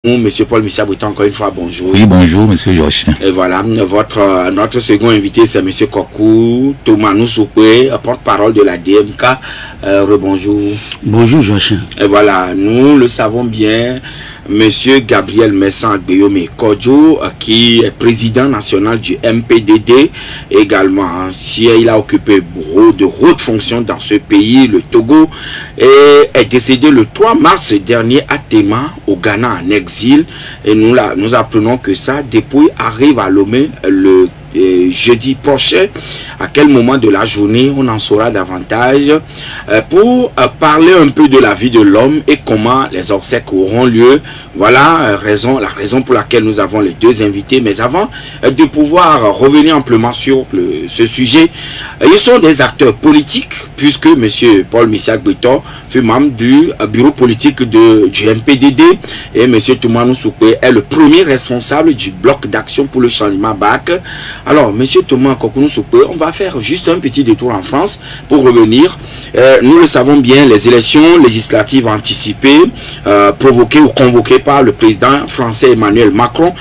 Monsieur Paul Missa-Breton, encore une fois, bonjour. Oui, bonjour, monsieur Georges. Et voilà, notre second invité, c'est monsieur Kokou Toumanou Soukwe, porte-parole de la DMK. Rebonjour. Bonjour, Georges. Et voilà, nous le savons bien, monsieur Gabriel Messan-Guillaume Kodjo, qui est président national du MPDD, également, il a occupé de hautes fonctions dans ce pays, le Togo, et est décédé le 3 mars dernier à Tema, au Ghana, en exil. Et nous apprenons que sa dépouille arrive à Lomé le jeudi prochain. À quel moment de la journée on en saura davantage pour parler un peu de la vie de l'homme et comment les obsèques auront lieu. Voilà la raison pour laquelle nous avons les deux invités. Mais avant de pouvoir revenir amplement sur ce sujet, ils sont des acteurs politiques, puisque monsieur Paul Missa-Breton fut membre du bureau politique du MPDD et monsieur Toumanou Soukwe est le premier responsable du bloc d'action pour le changement BAC. Alors, monsieur Thomas Kokou Soukwe, on va faire juste un petit détour en France pour revenir. Nous le savons bien, les élections législatives anticipées, provoquées ou convoquées par le président français Emmanuel Macron.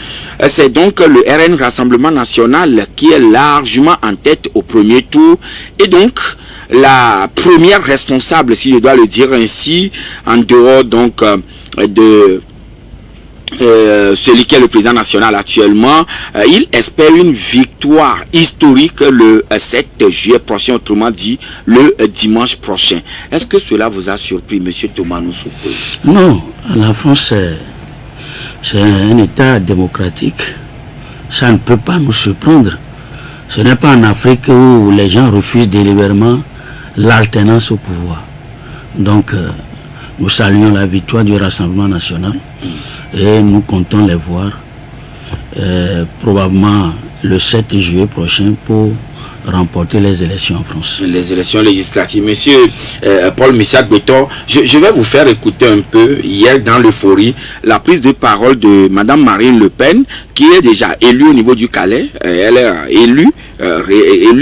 C'est donc le RN Rassemblement National qui est largement en tête au premier tour. Et donc, la première responsable, si je dois le dire ainsi, en dehors donc de celui qui est le président national actuellement, il espère une victoire historique le 7 juillet prochain, autrement dit le dimanche prochain. Est-ce que cela vous a surpris, monsieur Toumanou Soukwe? Non, la France c'est un État démocratique. Ça ne peut pas nous surprendre. Ce n'est pas en Afrique où les gens refusent délibérément l'alternance au pouvoir. Donc, nous saluons la victoire du Rassemblement national et nous comptons les voir probablement le 7 juillet prochain pour remporter les élections en France. Les élections législatives. Monsieur Paul Missa-Breton, je vais vous faire écouter un peu, hier dans l'euphorie, la prise de parole de Madame Marine Le Pen, qui est déjà élue au niveau du Calais. Elle est élue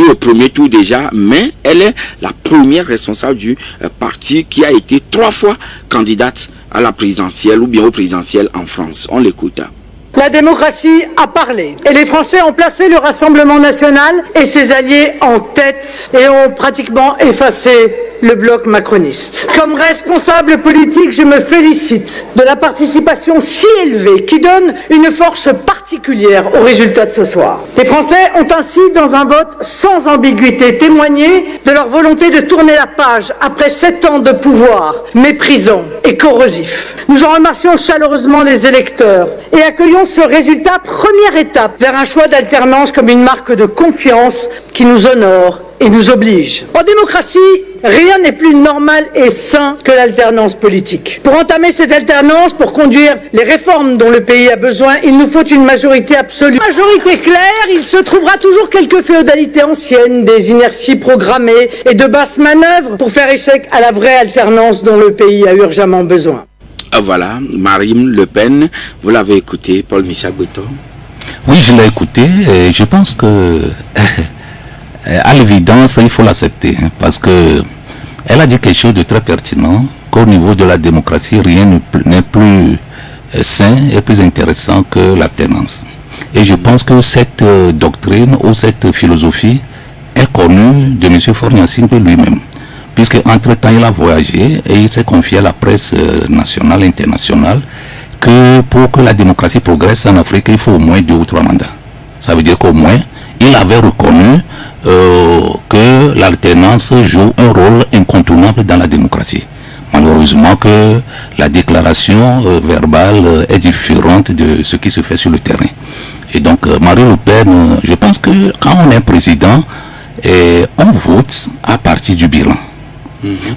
au premier tour déjà, mais elle est la première responsable du parti qui a été 3 fois candidate à la présidentielle ou bien au présidentiel en France. On l'écoute. La démocratie a parlé et les Français ont placé le Rassemblement national et ses alliés en tête et ont pratiquement effacé le bloc macroniste. Comme responsable politique, je me félicite de la participation si élevée qui donne une force particulière au résultat de ce soir. Les Français ont ainsi, dans un vote sans ambiguïté, témoigné de leur volonté de tourner la page après 7 ans de pouvoir méprisant et corrosif. Nous en remercions chaleureusement les électeurs et accueillons ce résultat, première étape vers un choix d'alternance comme une marque de confiance qui nous honore et nous oblige. En démocratie, rien n'est plus normal et sain que l'alternance politique. Pour entamer cette alternance, pour conduire les réformes dont le pays a besoin, il nous faut une majorité absolue. Majorité claire, il se trouvera toujours quelques féodalités anciennes, des inerties programmées et de basses manœuvres pour faire échec à la vraie alternance dont le pays a urgemment besoin. Voilà, Marine Le Pen, vous l'avez écouté, Paul Missa-Breton? Oui, je l'ai écouté et je pense que à l'évidence, il faut l'accepter, parce que elle a dit quelque chose de très pertinent, qu'au niveau de la démocratie, rien n'est plus sain et plus intéressant que l'alternance. Et je pense que cette doctrine ou cette philosophie est connue de M. Faure-Gnassingbé lui-même, puisque entre-temps il a voyagé et il s'est confié à la presse nationale et internationale que pour que la démocratie progresse en Afrique, il faut au moins 2 ou 3 mandats. Ça veut dire qu'au moins, il avait reconnu que l'alternance joue un rôle incontournable dans la démocratie. Malheureusement que la déclaration verbale est différente de ce qui se fait sur le terrain. Et donc Marine Le Pen, je pense que quand on est président, on vote à partir du bilan.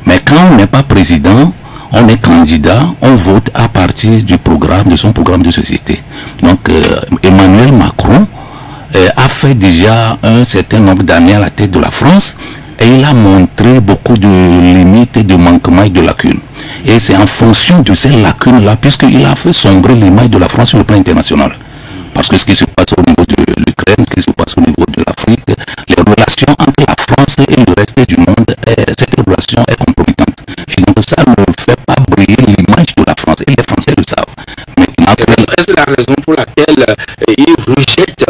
Mais quand on n'est pas président, on est candidat, on vote à partir du programme, de son programme de société. Donc Emmanuel Macron a fait déjà un certain nombre d'années à la tête de la France et il a montré beaucoup de limites, de manquements et de lacunes. Et c'est en fonction de ces lacunes-là, puisqu'il a fait sombrer l'image de la France sur le plan international. Parce que ce qui se passe au niveau de l'Ukraine, ce qui se passe au niveau de l'Afrique, les relations entre la France et le reste du monde, cette relation est compromettante. Et donc ça ne fait pas briller l'image de la France, et les Français le savent. Maintenant que est-ce la raison pour laquelle il rejette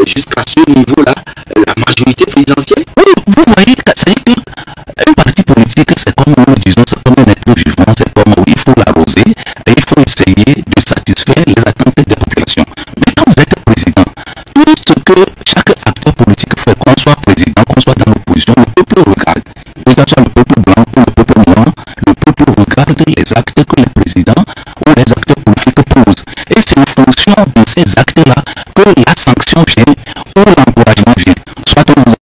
jusqu'à ce niveau-là la majorité présidentielle? Oui, vous voyez, c'est qu'un parti politique, c'est comme nous le disons, c'est comme un être vivant, c'est comme il faut l'arroser et il faut essayer de satisfaire les attentes des populations. Mais quand vous êtes président, tout ce que chaque acteur politique fait, qu'on soit président, qu'on soit dans l'opposition, le peuple regarde. Que ce soit le peuple blanc ou le peuple noir, le peuple regarde les actes que les présidents ou les acteurs politiques posent. Et c'est en fonction de ces actes-là que la sanction vient ou l'encouragement vient. Soit on vous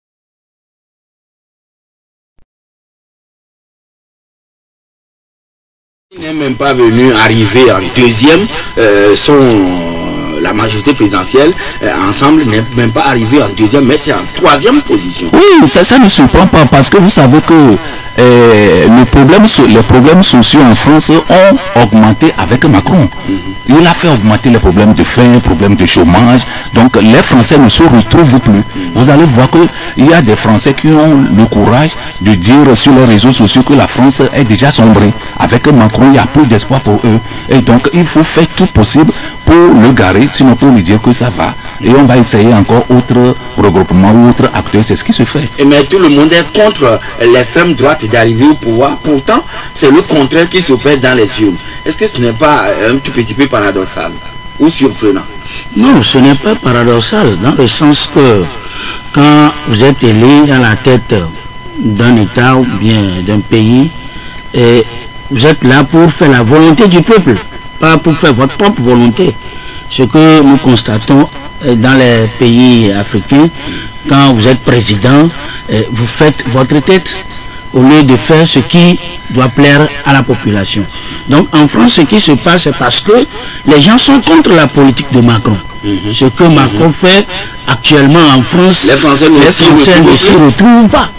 Il n'est même pas venu arriver en deuxième, la majorité présidentielle ensemble n'est même pas arrivé en deuxième, mais c'est en troisième position. Oui, ça ne surprend pas parce que vous savez que les problèmes sociaux en France ont augmenté avec Macron. Il a fait augmenter les problèmes de faim, les problèmes de chômage. Donc les Français ne se retrouvent plus. Vous allez voir qu'il y a des Français qui ont le courage de dire sur les réseaux sociaux que la France est déjà sombrée. Avec Macron, il n'y a plus d'espoir pour eux. Et donc il faut faire tout possible pour le garer, sinon pour lui dire que ça va. Et on va essayer encore autre regroupement ou autre acteur, c'est ce qui se fait. Mais tout le monde est contre l'extrême droite d'arriver au pouvoir. Pourtant, c'est le contraire qui s'opère dans les urnes. Est-ce que ce n'est pas un tout petit peu paradoxal ou surprenant? Non, ce n'est pas paradoxal, dans le sens que quand vous êtes élu à la tête d'un État ou bien d'un pays, et vous êtes là pour faire la volonté du peuple, pas pour faire votre propre volonté. Ce que nous constatons dans les pays africains, quand vous êtes président, vous faites votre tête au lieu de faire ce qui doit plaire à la population. Donc en France, ce qui se passe, c'est parce que les gens sont contre la politique de Macron. Ce que Macron fait actuellement en France, les Français ne s'y retrouvent pas.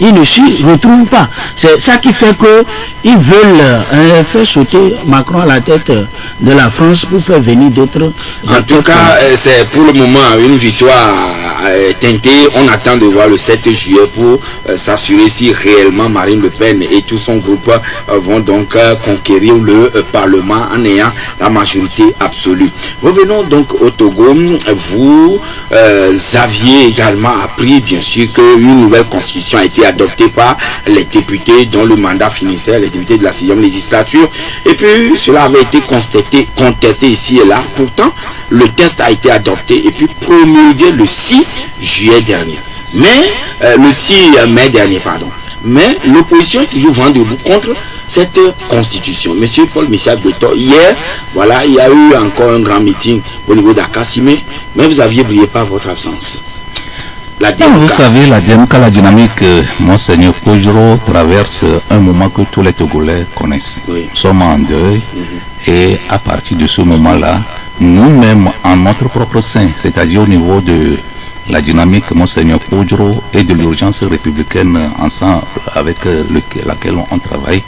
Ils ne s'y retrouvent pas. C'est ça qui fait qu'ils veulent faire sauter Macron à la tête de la France pour faire venir d'autres. En tout cas, c'est pour le moment une victoire teintée. On attend de voir le 7 juillet pour s'assurer si réellement Marine Le Pen et tout son groupe vont donc conquérir le Parlement en ayant la majorité absolue. Revenons donc au Togo. Vous aviez également appris bien sûr qu'une nouvelle constitution a été adoptée par les députés dont le mandat finissait, les députés de la 6e législature, et puis cela avait été contesté ici et là. Pourtant le texte a été adopté et puis promulgué le 6 juillet dernier, mais le 6 mai dernier pardon. Mais l'opposition est toujours vent debout contre cette constitution. Monsieur Paul Michel Beto, hier, voilà, il y a eu encore un grand meeting au niveau d'Akassimé, mais vous aviez brillé par votre absence. La DMK. Vous savez, la DMK, la dynamique, Monseigneur Kojiro traverse un moment que tous les Togolais connaissent. Oui. Nous sommes en deuil et à partir de ce moment-là, nous-mêmes, en notre propre sein, c'est-à-dire au niveau de la dynamique Monseigneur Kojiro et de l'urgence républicaine ensemble avec laquelle on travaille,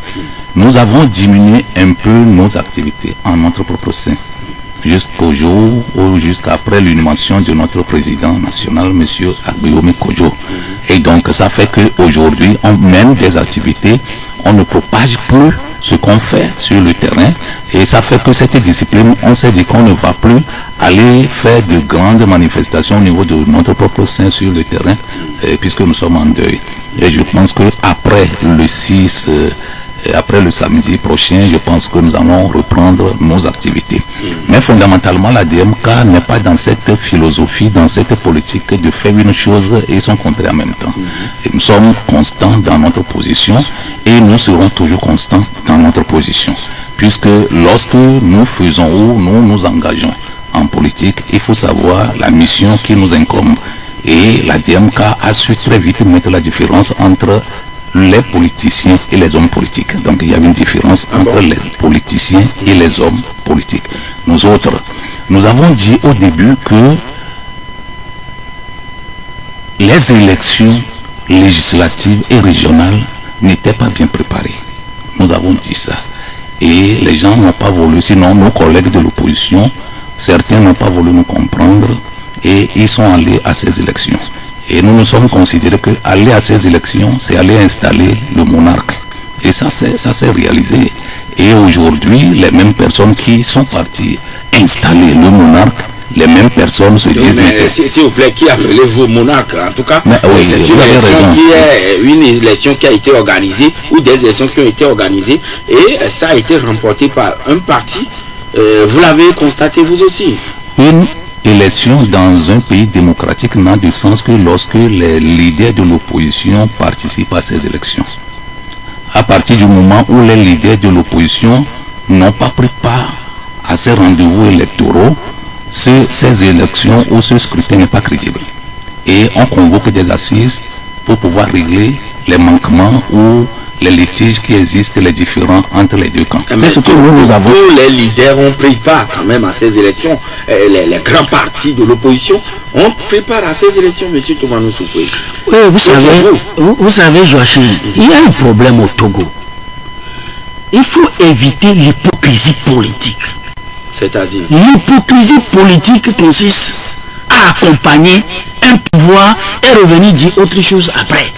nous avons diminué un peu nos activités en notre propre sein. Jusqu'au jour ou jusqu'après l'inhumation de notre président national, M. Agbéomi Kodjo. Et donc ça fait qu'aujourd'hui, on mène des activités, on ne propage plus ce qu'on fait sur le terrain. Et ça fait que cette discipline, on s'est dit qu'on ne va plus aller faire de grandes manifestations au niveau de notre propre sein sur le terrain, puisque nous sommes en deuil. Et je pense qu'après le 6... après le samedi prochain, je pense que nous allons reprendre nos activités. Mais fondamentalement, la DMK n'est pas dans cette philosophie, dans cette politique de faire une chose et son contraire en même temps. Et nous sommes constants dans notre position et nous serons toujours constants dans notre position. Puisque lorsque nous faisons ou nous nous engageons en politique, il faut savoir la mission qui nous incombe. Et la DMK a su très vite mettre la différence entre les politiciens et les hommes politiques. Donc il y a une différence entre les politiciens et les hommes politiques. Nous autres, nous avons dit au début que les élections législatives et régionales n'étaient pas bien préparées. Nous avons dit ça. Et les gens n'ont pas voulu, sinon nos collègues de l'opposition, certains n'ont pas voulu nous comprendre et ils sont allés à ces élections. Et nous nous sommes considérés qu'aller à ces élections, c'est aller installer le monarque. Et ça s'est réalisé. Et aujourd'hui, les mêmes personnes qui sont parties installer le monarque, les mêmes personnes se disent... Si vous voulez, qui appelez-vous monarque? En tout cas, oui, c'est une élection qui a été organisée, ou des élections qui ont été organisées, et ça a été remporté par un parti. Vous l'avez constaté vous aussi. Une élection dans un pays démocratique n'a de sens que lorsque les leaders de l'opposition participent à ces élections. À partir du moment où les leaders de l'opposition n'ont pas pris part à ces rendez-vous électoraux, ces élections ou ce scrutin n'est pas crédible. Et on convoque des assises pour pouvoir régler les manquements ou les litiges qui existent, les différends entre les deux camps. C'est ce que nous avons. Tous les leaders ont pris part quand même à ces élections. Les grands partis de l'opposition ont pris part à ces élections, M. Toumani Soukoué. Oui, vous savez, Joachim, il y a un problème au Togo. Il faut éviter l'hypocrisie politique. C'est-à-dire? L'hypocrisie politique consiste à accompagner un pouvoir et revenir dire autre chose après.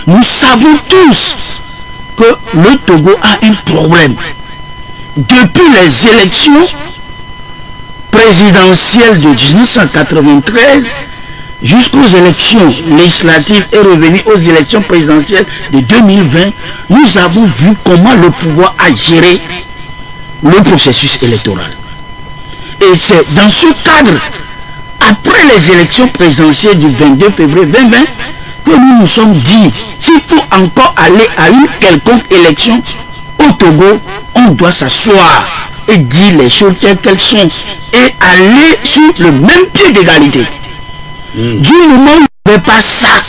Nous savons tous que le Togo a un problème. Depuis les élections présidentielles de 1993 jusqu'aux élections législatives et revenu aux élections présidentielles de 2020, nous avons vu comment le pouvoir a géré le processus électoral. Et c'est dans ce cadre, après les élections présidentielles du 22 février 2020, que nous nous sommes dit, s'il faut encore aller à une quelconque élection au Togo, on doit s'asseoir et dire les choses telles qu'elles sont et aller sur le même pied d'égalité. Du moment où on ne fait pas ça,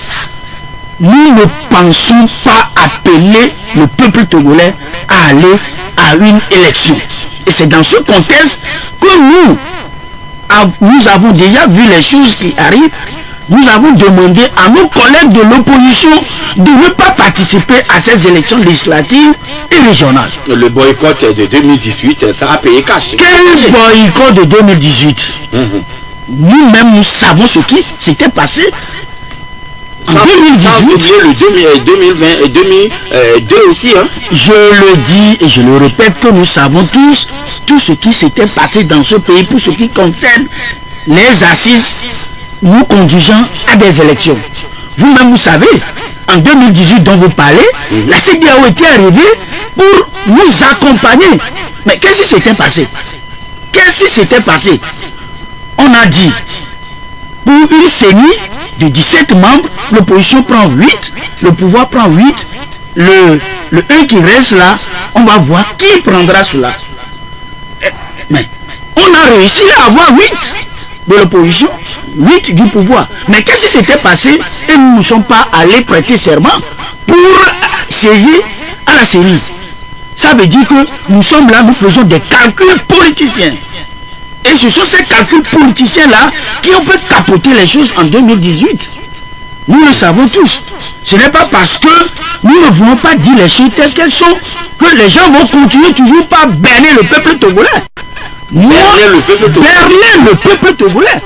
nous ne pensons pas appeler le peuple togolais à aller à une élection. Et c'est dans ce contexte que nous avons déjà vu les choses qui arrivent. Nous avons demandé à nos collègues de l'opposition de ne pas participer à ces élections législatives et régionales. Le boycott de 2018, ça a payé cash. Quel boycott de 2018? Nous-mêmes, nous savons ce qui s'était passé en 2018. Sans oublier le 2020 et 2002 aussi. Hein? Je le dis et je le répète que nous savons tous tout ce qui s'était passé dans ce pays pour ce qui concerne les assises nous conduisant à des élections. Vous-même, vous savez, en 2018 dont vous parlez, la CEDEAO était arrivée pour nous accompagner. Mais qu'est-ce qui s'était passé? Qu'est-ce qui s'était passé? On a dit, pour une CENI de 17 membres, l'opposition prend 8, le pouvoir prend 8, le 1 qui reste là, on va voir qui prendra cela. Mais on a réussi à avoir 8 de l'opposition, 8 du pouvoir. Mais qu'est-ce qui s'était passé? Et nous ne sommes pas allés prêter serment pour siéger à la CENI. Ça veut dire que nous sommes là, nous faisons des calculs politiciens. Et ce sont ces calculs politiciens-là qui ont fait capoter les choses en 2018. Nous le savons tous. Ce n'est pas parce que nous ne voulons pas dire les choses telles qu'elles sont que les gens vont continuer toujours par berner le peuple togolais. Berner le peuple togolais.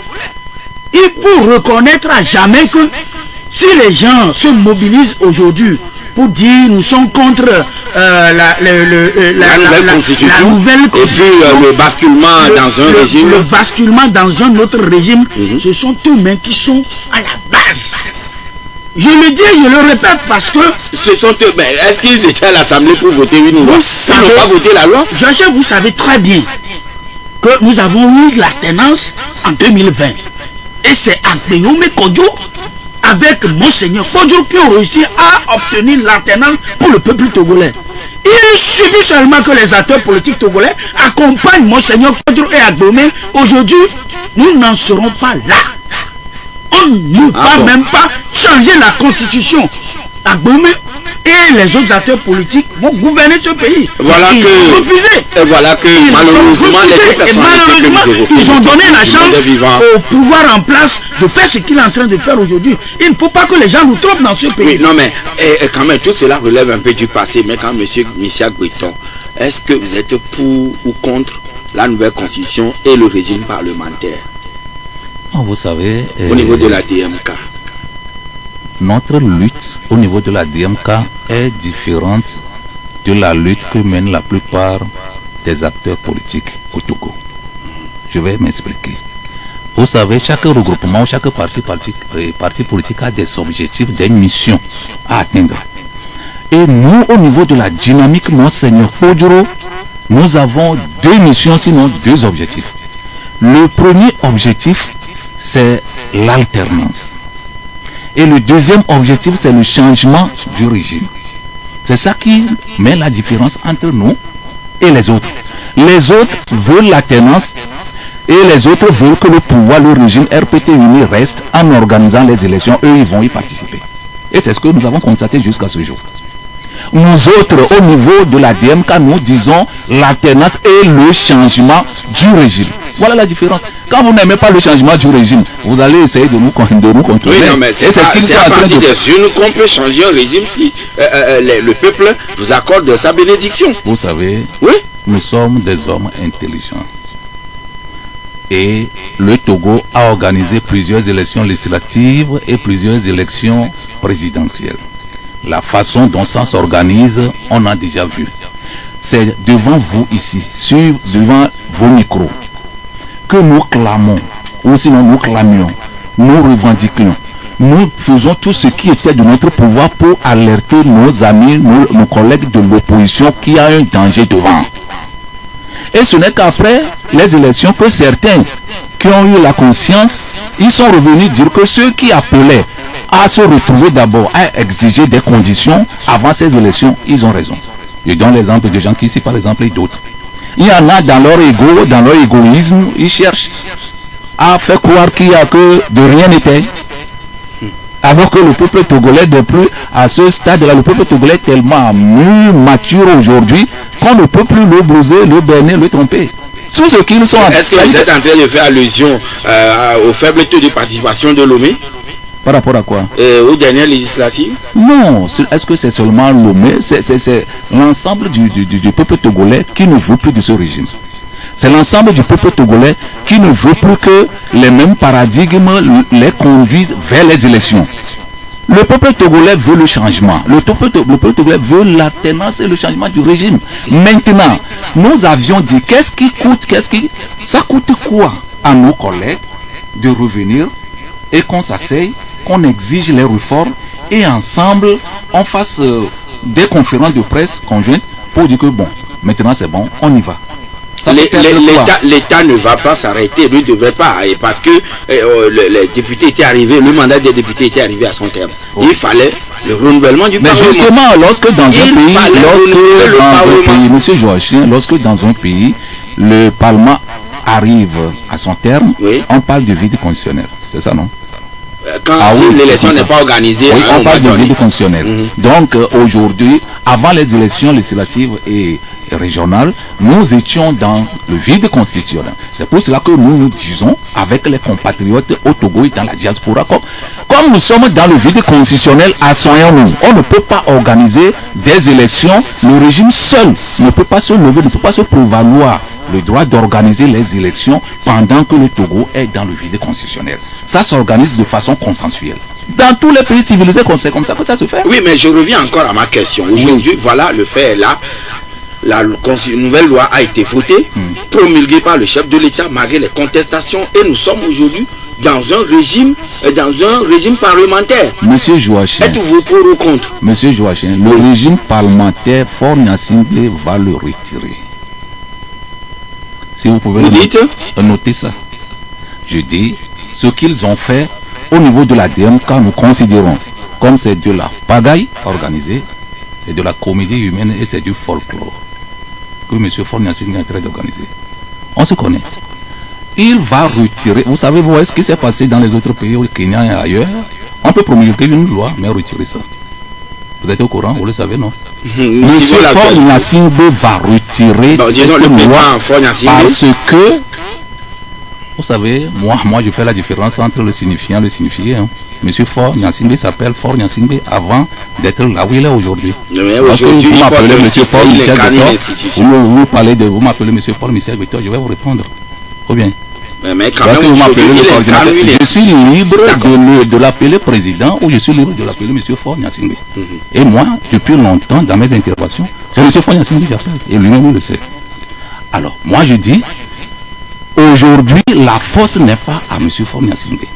Il faut reconnaître à jamais que si les gens se mobilisent aujourd'hui pour dire nous sommes contre la nouvelle constitution, et puis le basculement dans un régime. Le basculement dans un autre régime, ce sont eux-mêmes qui sont à la base. Je le dis, je le répète parce que... Ce sont eux, mais est-ce qu'ils étaient à l'Assemblée pour voter une loi? Ils n'ont pas voté la loi? Joachim, vous savez très bien que nous avons eu l'alternance en 2020. Et c'est Agbeyome Kodjo avec Monseigneur Kodjo qui ont réussi à obtenir l'alternance pour le peuple togolais. Il suffit seulement que les acteurs politiques togolais accompagnent Monseigneur Kodjo et Agbeyome. Aujourd'hui, nous n'en serons pas là. On ne va même pas changer la constitution. Agbeyome et les autres acteurs politiques vont gouverner ce pays. Voilà que malheureusement ils ont donné la chance au pouvoir en place de faire ce qu'il est en train de faire aujourd'hui. Il ne faut pas que les gens nous trompent dans ce pays. Oui, non mais quand même tout cela relève un peu du passé. Mais quand M. Missia Guiton, est-ce que vous êtes pour ou contre la nouvelle constitution et le régime parlementaire? Vous savez, au niveau de la DMK, notre lutte au niveau de la DMK est différente de la lutte que mènent la plupart des acteurs politiques au Togo. Je vais m'expliquer. Vous savez, chaque regroupement, chaque parti politique a des objectifs, des missions à atteindre. Et nous, au niveau de la dynamique, Monseigneur Fodjoro, nous avons 2 missions, sinon 2 objectifs. Le premier objectif, c'est l'alternance. Et le deuxième objectif, c'est le changement du régime. C'est ça qui met la différence entre nous et les autres. Les autres veulent l'alternance et les autres veulent que le pouvoir, le régime RPT uni reste en organisant les élections. Eux, ils vont y participer. Et c'est ce que nous avons constaté jusqu'à ce jour. Nous autres, au niveau de la DMK, nous disons l'alternance et le changement du régime. Voilà la différence. Quand vous n'aimez pas le changement du régime, vous allez essayer de nous contrôler. Oui, non, mais c'est à partir des urnes qu'on peut changer un régime si le peuple vous accorde sa bénédiction. Vous savez, oui, nous sommes des hommes intelligents. Et le Togo a organisé plusieurs élections législatives et plusieurs élections présidentielles. La façon dont ça s'organise, on a déjà vu. C'est devant vous ici, devant vos micros, que nous clamons, ou sinon nous clamions, nous revendiquons. Nous faisons tout ce qui était de notre pouvoir pour alerter nos amis, nos collègues de l'opposition qui a un danger devant. Et ce n'est qu'après les élections que certains qui ont eu la conscience, ils sont revenus dire que ceux qui appelaient à se retrouver d'abord, à exiger des conditions avant ces élections, ils ont raison. Je donne l'exemple de gens qui ici, par exemple, et d'autres. Il y en a dans leur ego, dans leur égoïsme, ils cherchent à faire croire qu'il n'y a que de rien n'était. Alors que le peuple togolais n'est plus à ce stade-là. Le peuple togolais est tellement mature aujourd'hui qu'on ne peut plus le briser, le berner, le tromper. Tout ce qu'ils sont. Est-ce que vous êtes en train de faire allusion au faible taux de participation de Lomé? Par rapport à quoi? Aux dernières législatives? Non, est-ce que c'est seulement Lomé? C'est l'ensemble du peuple togolais qui ne veut plus de ce régime. C'est l'ensemble du peuple togolais qui ne veut plus que les mêmes paradigmes les conduisent vers les élections. Le peuple togolais veut le changement. Le peuple togolais veut l'alternance et le changement du régime. Maintenant, nous avions dit, qu'est-ce qui coûte, ça coûte quoi à nos collègues de revenir et qu'on s'asseye, qu'on exige les réformes et ensemble on fasse des conférences de presse conjointes pour dire que bon, maintenant c'est bon, on y va. L'État ne va pas s'arrêter, ne devrait pas, parce que les députés étaient arrivés, le mandat des députés était arrivé à son terme. Oh. Il fallait le renouvellement du Parlement. Mais justement, lorsque dans un pays, monsieur Joachim, lorsque dans un pays, le Parlement arrive à son terme, oui, on parle de vide constitutionnel. C'est ça, non? Quand l'élection n'est pas organisée, oui, on parle de vide constitutionnel. Donc aujourd'hui, avant les élections législatives et régionales, nous étions dans le vide constitutionnel. C'est pour cela que nous disons, avec les compatriotes au Togo et dans la diaspora, comme nous sommes dans le vide constitutionnel, assoyons-nous. On ne peut pas organiser des élections. Le régime seul ne peut pas se lever, ne peut pas se prévaloir le droit d'organiser les élections pendant que le Togo est dans le vide constitutionnel. Ça s'organise de façon consensuelle. Dans tous les pays civilisés, c'est comme ça que ça se fait. Oui, mais je reviens encore à ma question. Aujourd'hui, voilà, le fait est là. La nouvelle loi a été votée, promulguée par le chef de l'État malgré les contestations, et nous sommes aujourd'hui dans un régime parlementaire. Monsieur Joachim, êtes-vous pour ou contre? Monsieur Joachim, le régime parlementaire, Faure Gnassingbé va le retirer. Si vous pouvez noter ça. Je dis, ce qu'ils ont fait au niveau de la DMK, nous considérons comme c'est de la pagaille organisée, c'est de la comédie humaine et c'est du folklore. Que M. Faure Gnassingbé est très organisé. On se connaît. Il va retirer. Vous savez, vous voyez ce qui s'est passé dans les autres pays, au Kenya et ailleurs. On peut promulguer une loi, mais retirer ça. Vous êtes au courant, vous le savez, non? M. Faure Gnassingbé va retirer cette loi parce que, vous savez, moi je fais la différence entre le signifiant et le signifié. M. Faure Gnassingbé s'appelle Faure Gnassingbé avant d'être là où il est aujourd'hui. Lorsque vous m'appelez M. Paul Michel Victor, vous m'appelez M. Paul Michel Victor, je vais vous répondre. Ou bien? Mais quand même, je suis libre de l'appeler président ou je suis libre de l'appeler M. Faure Gnassingbé. Et moi, depuis longtemps, dans mes interventions, c'est M. Faure Gnassingbé que j'appelle. Et lui-même le sait. Alors, moi je dis, Aujourd'hui, la force n'est pas à M. Faure Gnassingbé.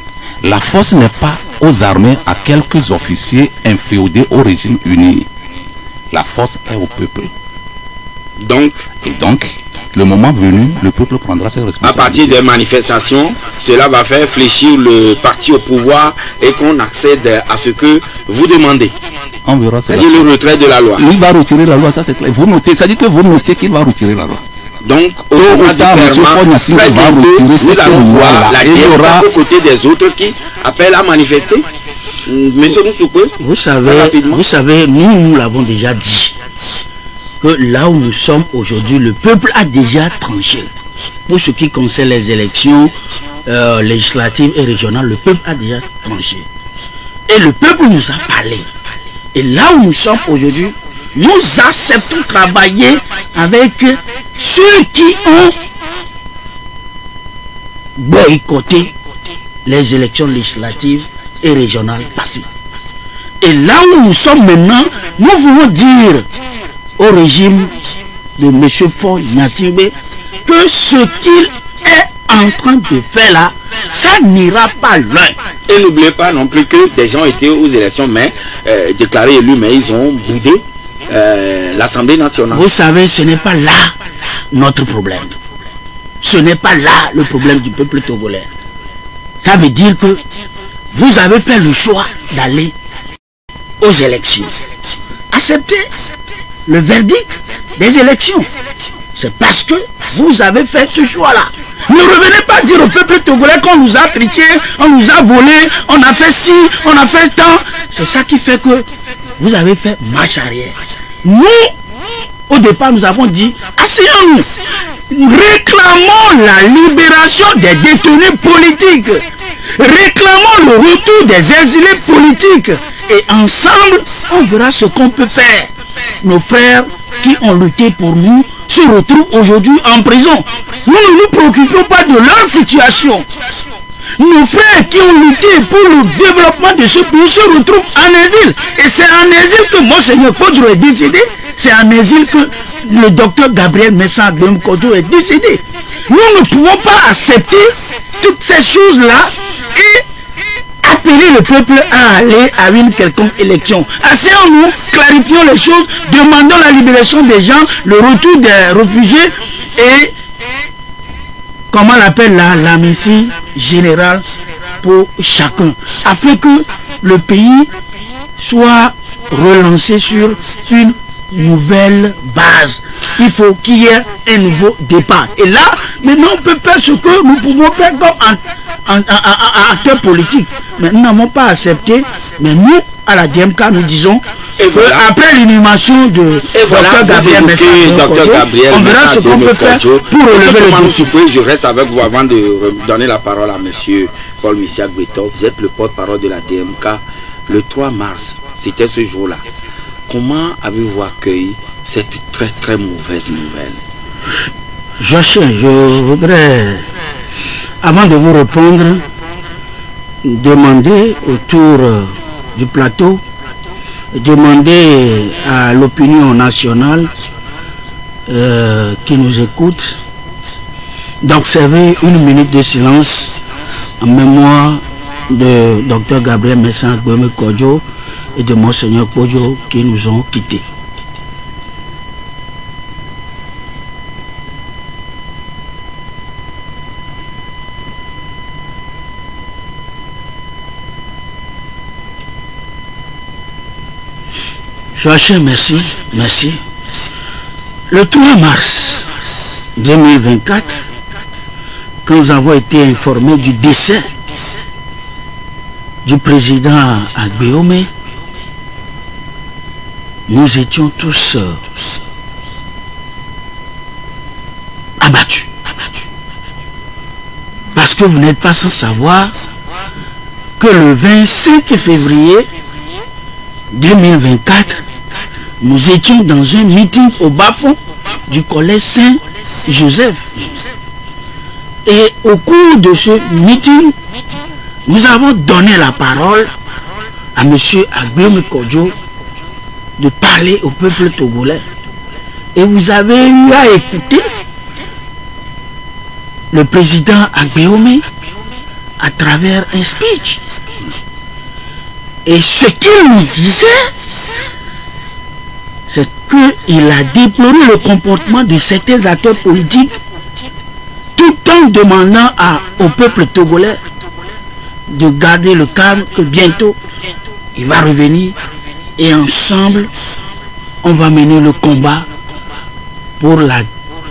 La force n'est pas aux armées, à quelques officiers inféodés au régime uni. La force est au peuple. Donc, le moment venu, le peuple prendra ses responsabilités. À partir des manifestations, cela va faire fléchir le parti au pouvoir et qu'on accède à ce que vous demandez. On verra ça. C'est-à-dire le retrait de la loi. Il va retirer la loi, ça c'est clair. Vous notez, ça dit que vous notez qu'il va retirer la loi. Donc, au nous allons voir la guerre aux côtés des autres qui appellent à manifester. Monsieur Moussoukou, vous savez, nous l'avons déjà dit, que là où nous sommes aujourd'hui, le peuple a déjà tranché. Pour ce qui concerne les élections législatives et régionales, le peuple a déjà tranché. Et le peuple nous a parlé. Et là où nous sommes aujourd'hui, nous acceptons travailler avec ceux qui ont boycotté les élections législatives et régionales passées. Et là où nous sommes maintenant, nous voulons dire au régime de M. Faure Gnassingbé que ce qu'il est en train de faire là, ça n'ira pas loin. Et n'oubliez pas non plus que des gens étaient aux élections, mais déclarés élus, mais ils ont boudé l'Assemblée nationale. Vous savez, ce n'est pas là notre problème. Ce n'est pas là le problème du peuple togolais. Ça veut dire que vous avez fait le choix d'aller aux élections. Acceptez le verdict des élections. C'est parce que vous avez fait ce choix-là. Ne revenez pas dire au peuple togolais qu'on nous a triché, on nous a volé, on a fait ci, on a fait tant. C'est ça qui fait que vous avez fait marche arrière. Nous, au départ, nous avons dit, asseyons-nous, réclamons la libération des détenus politiques, réclamons le retour des exilés politiques, et ensemble, on verra ce qu'on peut faire. Nos frères qui ont lutté pour nous se retrouvent aujourd'hui en prison. Nous ne nous préoccupons pas de leur situation. Nos frères qui ont lutté pour le développement de ce pays se retrouvent en exil. Et c'est en exil que Monseigneur Kodjo est décédé. C'est en exil que le docteur Gabriel Messa Agbeyomi Kodjo est décédé. Nous ne pouvons pas accepter toutes ces choses-là et appeler le peuple à aller à une quelconque élection. Asseyons-nous, clarifions les choses, demandons la libération des gens, le retour des réfugiés et, comment on l'appelle là, l'amnistie générale pour chacun, afin que le pays soit relancé sur une nouvelle base. Il faut qu'il y ait un nouveau départ. Et là, maintenant, on peut faire ce que nous pouvons faire comme acteurs politiques. Mais nous n'avons pas accepté. Mais nous, à la DMK, nous disons après l'inhumation de Dr Gabriel Messa, on verra ce qu'on peut faire pour relever le défi. Je reste avec vous avant de donner la parole à M. Paul Missiak Beto. Vous êtes le porte-parole de la DMK. Le 3 mars, c'était ce jour-là. Comment avez-vous accueilli cette très très mauvaise nouvelle? Joachim, je voudrais, avant de vous répondre, demander autour du plateau, demander à l'opinion nationale qui nous écoute d'observer une minute de silence en mémoire de Dr Gabriel Messa Agbeyomi Kodjo et de Monseigneur Kodjo qui nous ont quittés. Joachim, merci, merci. Le 3 mars 2024, quand nous avons été informés du décès du président Agbeyomi, nous étions tous abattus. Parce que vous n'êtes pas sans savoir que le 25 février 2024, nous étions dans un meeting au bas-fond du collège Saint-Joseph. Et au cours de ce meeting, nous avons donné la parole à M. Agbeyomi Kodjo de parler au peuple togolais. Et vous avez eu à écouter le président Agbéomé à travers un speech. Et ce qu'il nous disait, c'est qu'il a déploré le comportement de certains acteurs politiques tout en demandant au peuple togolais de garder le calme, que bientôt il va revenir et ensemble on va mener le combat pour la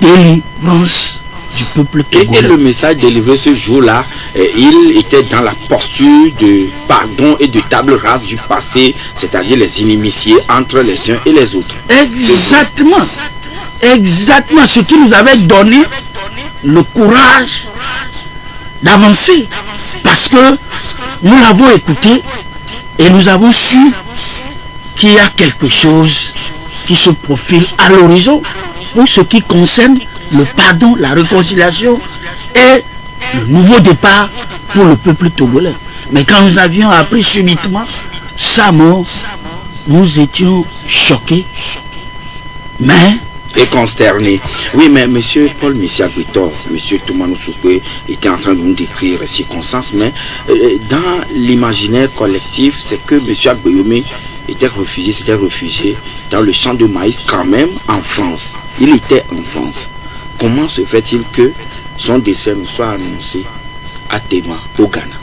délivrance du peuple togolais. Et le message délivré ce jour-là, il était dans la posture de pardon et de table rase du passé, c'est-à-dire les inimitiés entre les uns et les autres. Exactement. Exactement ce qui nous avait donné le courage d'avancer. Parce que nous l'avons écouté et nous avons su qu'il y a quelque chose qui se profile à l'horizon pour ce qui concerne le pardon, la réconciliation et le nouveau départ pour le peuple togolais. Mais quand nous avions appris subitement sa mort, nous étions choqués, mais et consterné. Oui, mais M. Paul Messia Gbetor, M. Toumanou Soukwe était en train de nous décrire les circonstances, mais dans l'imaginaire collectif, c'est que M. Agbéomé était réfugié dans le champ de maïs quand même en France. Il était en France. Comment se fait-il que son décès nous soit annoncé à Tema, au Ghana?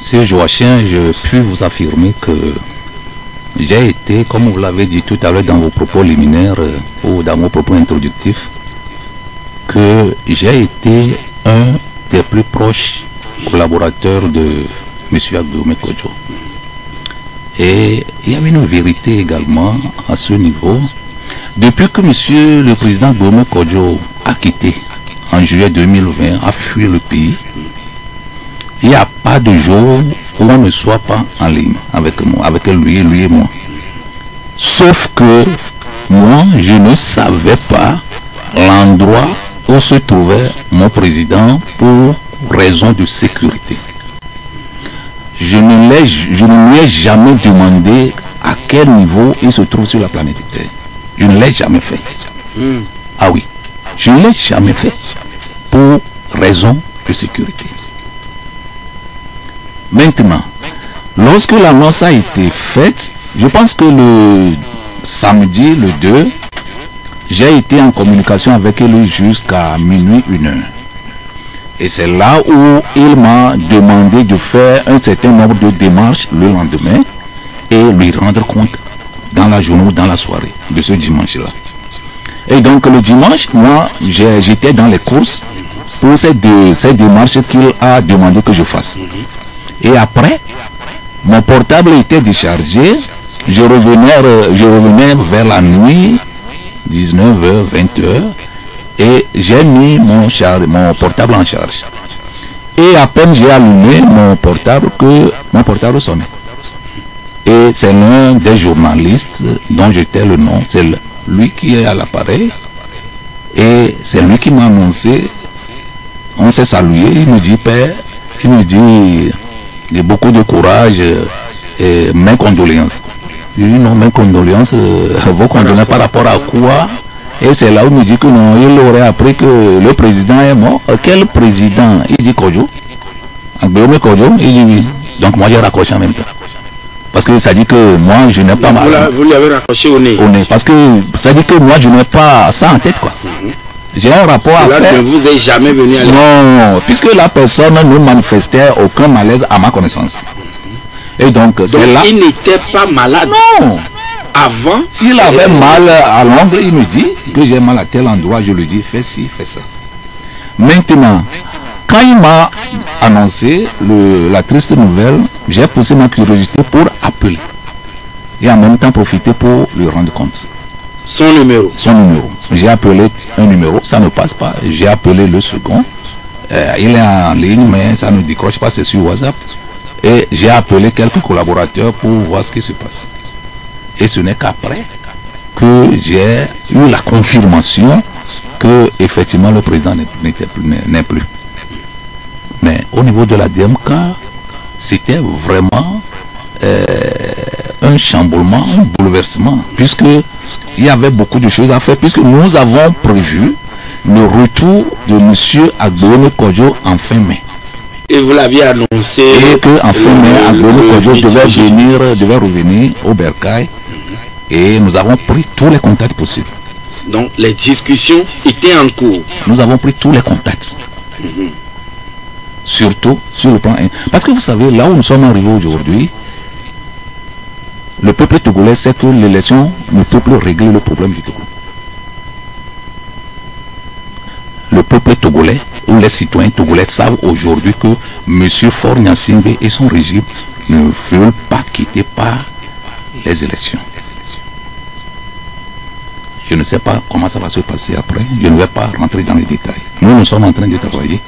Monsieur Joachim, je puis vous affirmer que j'ai été, comme vous l'avez dit tout à l'heure dans vos propos liminaires ou dans vos propos introductifs, que j'ai été un des plus proches collaborateurs de M. Agbéomé Kodjo. Et il y avait une vérité également à ce niveau. Depuis que M. le président Agbéomé Kodjo a quitté en juillet 2020, a fui le pays, il n'y a pas de jour où on ne soit pas en ligne avec moi, avec lui et moi. Sauf que moi, je ne savais pas l'endroit où se trouvait mon président pour raison de sécurité. Je ne lui ai jamais demandé à quel niveau il se trouve sur la planète Terre. Je ne l'ai jamais fait. Ah oui, je ne l'ai jamais fait pour raison de sécurité. Maintenant, lorsque l'annonce a été faite, je pense que le samedi, le 2, j'ai été en communication avec lui jusqu'à minuit, 1 heure. Et c'est là où il m'a demandé de faire un certain nombre de démarches le lendemain et lui rendre compte dans la journée ou dans la soirée de ce dimanche-là. Et donc le dimanche, moi, j'étais dans les courses pour ces démarches qu'il a demandé que je fasse. Et après, mon portable était déchargé. Je revenais vers la nuit, 19h, 20h, et j'ai mis mon portable en charge. Et à peine j'ai allumé mon portable que mon portable sonnait. Et c'est l'un des journalistes dont j'étais le nom, c'est lui qui est à l'appareil. Et c'est lui qui m'a annoncé. On s'est salué, il me dit, père, il me dit, il y a beaucoup de courage et mes condoléances. Je dis non, mes condoléances, vos condoléances par rapport à quoi? Et c'est là où il me dit que non, il aurait appris que le président est mort. Quel président? Il dit Kodjo. Agbéomé Kodjo, il dit oui. Donc moi j'ai raccroché en même temps. Parce que ça dit que moi je n'ai pas mal. Vous lui avez raccroché au nez. Au nez. Parce que ça dit que moi je n'ai pas ça en tête quoi. J'ai un rapport à faire. Ne vous est jamais venu à non, puisque la personne ne manifestait aucun malaise à ma connaissance. Et donc c'est là. Il n'était pas malade. Non. Avant. S'il avait mal à l'ongle, il me dit que j'ai mal à tel endroit, je lui dis fais ci, fais ça. Maintenant, quand il m'a annoncé la triste nouvelle, j'ai poussé ma curiosité pour appeler. Et en même temps profiter pour lui rendre compte. Son numéro. Son numéro. J'ai appelé un numéro, ça ne passe pas. J'ai appelé le second. Il est en ligne, mais ça ne décroche pas, c'est sur WhatsApp. Et j'ai appelé quelques collaborateurs pour voir ce qui se passe. Et ce n'est qu'après que j'ai eu la confirmation que effectivement le président n'est plus. Mais au niveau de la DMK, c'était vraiment un chamboulement, un bouleversement, puisque il y avait beaucoup de choses à faire, puisque nous avons prévu le retour de M. Agbéomé Kodjo en fin mai. Et vous l'aviez annoncé. Et qu'en fin mai, Agbéomé Kodjo devait revenir au Bercail. Et nous avons pris tous les contacts possibles. Donc les discussions étaient en cours. Nous avons pris tous les contacts. Surtout sur le plan... Parce que vous savez, là où nous sommes arrivés aujourd'hui, le peuple togolais sait que l'élection ne peut plus régler le problème du Togo. Le peuple togolais ou les citoyens togolais savent aujourd'hui que M. Faure Gnassingbé et son régime ne veulent pas quitter par les élections. Je ne sais pas comment ça va se passer après. Je ne vais pas rentrer dans les détails. Nous sommes en train de travailler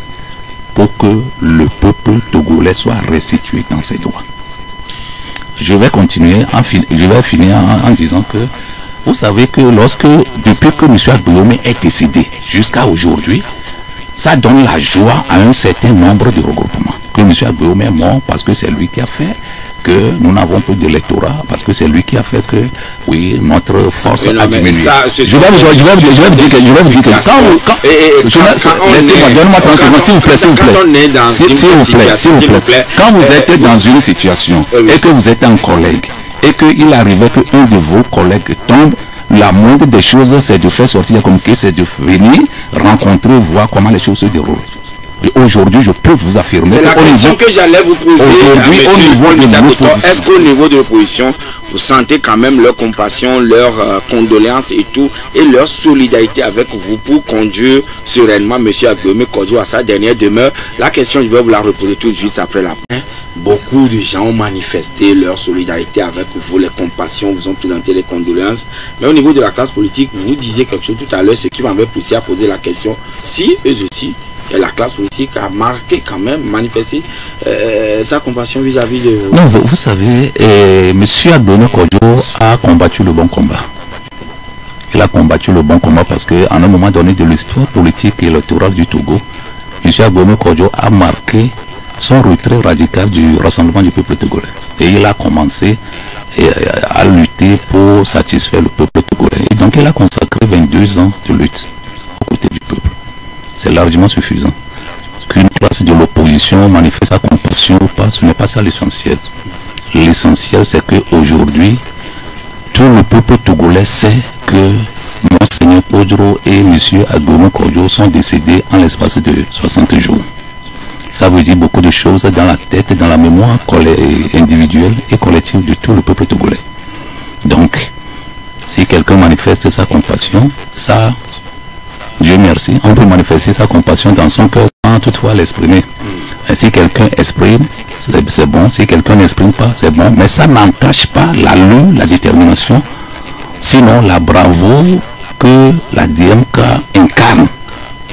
pour que le peuple togolais soit restitué dans ses droits. Je vais continuer, je vais finir en disant que vous savez que depuis que M. Agbéomé est décédé jusqu'à aujourd'hui, ça donne la joie à un certain nombre de regroupements. Que M. Agbéomé est mort parce que c'est lui qui a fait que nous n'avons plus d'électorat, parce que c'est lui qui a fait que, oui, notre force a diminué. Je vais vous dire que quand vous êtes dans une situation et que vous êtes un collègue et qu'il arrivait qu'un de vos collègues tombe, la moindre des choses, c'est de faire sortir des communiqués, c'est de venir rencontrer, voir comment les choses se déroulent. Et aujourd'hui, je peux vous affirmer. C'est la question que j'allais vous poser. Aujourd'hui, est-ce qu'au niveau de l'opposition, vous sentez quand même leur compassion, leur condoléances et tout, et leur solidarité avec vous pour conduire sereinement M. Agbéomé Kodjo à sa dernière demeure? La question, je vais vous la reposer tout de suite après la fin. Beaucoup de gens ont manifesté leur solidarité avec vous, les compassions, vous ont présenté les condoléances. Mais au niveau de la classe politique, vous disiez quelque chose tout à l'heure, ce qui m'avait poussé à poser la question. Si, eux aussi, et la classe politique a marqué quand même, manifesté sa compassion vis-à-vis de vous. Non, vous savez, M. Agbéomé Kodjo a combattu le bon combat. Il a combattu le bon combat parce qu'à un moment donné de l'histoire politique et électorale du Togo, M. Agbéomé Kodjo a marqué son retrait radical du rassemblement du peuple togolais. Et il a commencé à lutter pour satisfaire le peuple togolais. Et donc il a consacré 22 ans de lutte aux côtés du peuple. C'est largement suffisant. Qu'une classe de l'opposition manifeste sa compassion ou pas, ce n'est pas ça l'essentiel. L'essentiel, c'est qu'aujourd'hui, tout le peuple togolais sait que Monseigneur Kodjo et M. Agbéomé Kodjo sont décédés en l'espace de 60 jours. Ça veut dire beaucoup de choses dans la tête, dans la mémoire individuelle et collective de tout le peuple togolais. Donc, si quelqu'un manifeste sa compassion, ça... Dieu merci, on peut manifester sa compassion dans son cœur sans toutefois l'exprimer. Si quelqu'un exprime, c'est bon. Si quelqu'un n'exprime pas, c'est bon. Mais ça n'entache pas la lutte, la détermination, sinon la bravoure que la DMK incarne.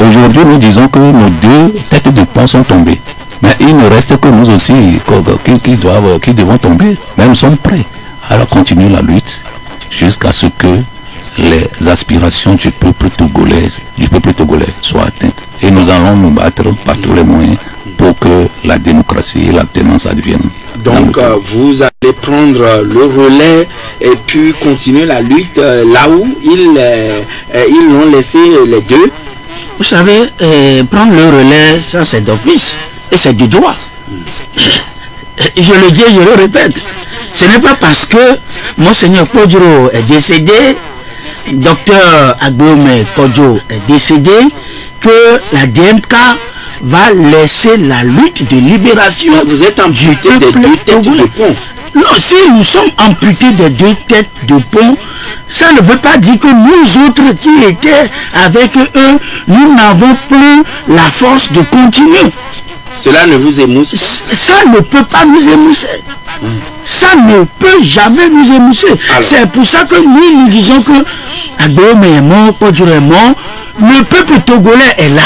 Aujourd'hui, nous disons que nos deux têtes de pont sont tombées. Mais il ne reste que nous aussi qui devons tomber. Mais nous sommes prêts. Alors continuer la lutte jusqu'à ce que les aspirations du peuple togolais soient atteintes. Et nous allons nous battre par tous les moyens pour que la démocratie et l'alternance adviennent. Donc vous allez prendre le relais et puis continuer la lutte là où ils l'ont laissé les deux. Vous savez, prendre le relais, ça c'est d'office et c'est du droit. Je le dis, je le répète. Ce n'est pas parce que Monseigneur Kodjo est décédé, Docteur Agbéomé Kodjo est décédé, que la DMK va laisser la lutte de libération. Vous êtes amputé des deux têtes de pont. Non, si nous sommes amputés des deux têtes de pont, ça ne veut pas dire que nous autres qui étaient avec eux, nous n'avons plus la force de continuer. Cela ne vous émousse pas? Ça ne peut pas nous émousser. Ça ne peut jamais nous émousser. C'est pour ça que nous disons que Agbéomé est mort, Kodjo est mort. Le peuple togolais est là.